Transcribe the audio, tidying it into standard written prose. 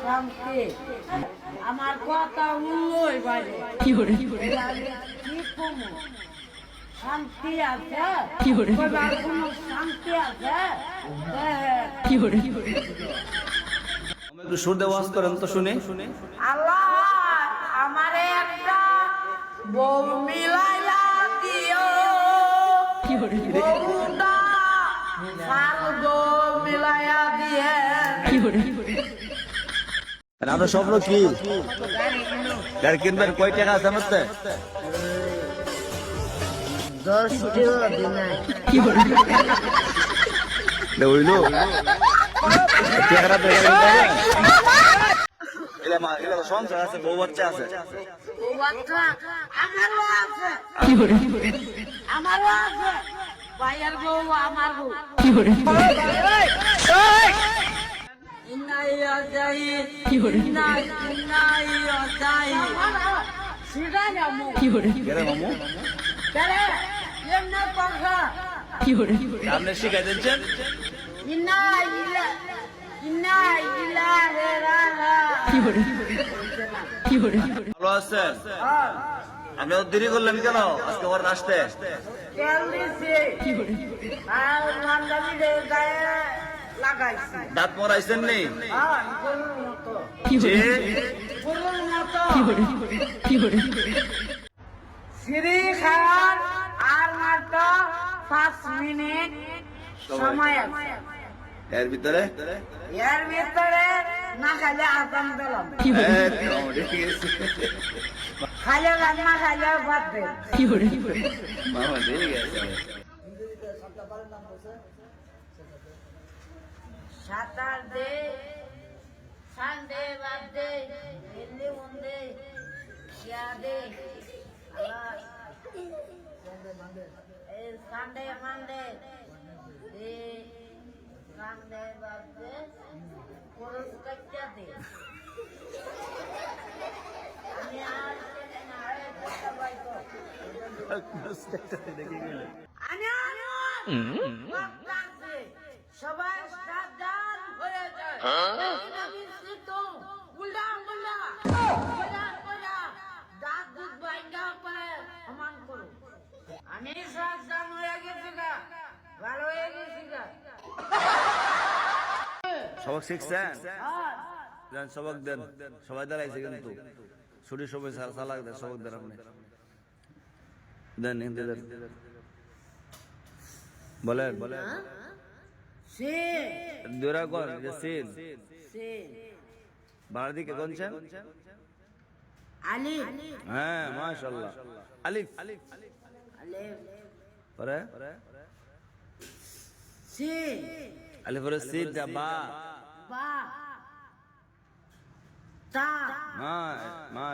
শান্তি আমার কথা উল্লই বাইরে কি করে কি কমু শান্তি আছে কি করে কইবার কোনো শান্তি আছে কি করে একটু সুর দিয়ে ওয়াজ করেন তো শুনে আল্লাহ আমারে একটা বউ মিলাইলা দিও কি করে বউটা সারগো মিলাইয়া দিয়ে কি করে আপনার স্বপ্ন কি গাড়ি কিনবেন কয় টাকা আছে আমার তে? 10 টাকা দিনে কি করে হইলো টাকাটা বের করে দেবেন এলা সংসার আছে বউ বাচ্চা আছে ও বাচ্চা আমারও আছে কি করে আমারও আছে ভাইয়ের বউ আমার বউ কি করে ইন্নাইয়া যাই কি করে ইন্নাইয়া যাই সিধা যামু কি করে কেরে মামু কেরে এমনে কথা কি করে আপনি শিখাই দিচ্ছেন ইন্নাইয়া রে রাহা কি করে কি করে ভালো আছেন আপনি দেরি করলেন কেন আজকে ওর আসতে কেলদিছে কি করে আর মান্দাবি দে গায়ে লাগাইছি দাঁত মরাইছেন নি গরুর মতো কি করে গরুর মতো কি করে কি করে সিঁড়ি খাওয়ার আর মাত্র 5 মিনিট সময় আছে এর ভিতরে এর ভিতরে না খাইলে আসাম দিলাম কি করে ঠিক আছে খাইলে রান্না খাইলে ভাত দে কি করে মামা ঠিক আছে Saturday Sunday birthday Hindi Monday সিয়াডে সানডে মানডে সানডে বার্থডে খরচ কাটতে দে আমি আর সবাই সাবধান হয়ে যায় তো উল্টা উল্টা দাঁত দুধ বাইঙ্গা পায় সমান করো আমি সাবধান হয়ে গেছি গা ভালো হয়ে গেছি গা সবক শিখছেন যান সবক দেন সবাই দাঁড়াইছে কিন্তু ছুটির সময় সালাক দেন সবক দেন আপনি দেন হিন্দি দেন বলেন সে দুরা কোন যে সিন সে বাড়ি দিকে কোনছেন আলিফ হ্যাঁ মাশাআল্লাহ আলিফ আলিফ পরে সে আলিফ পরে সিন দা বা বা তা মা মা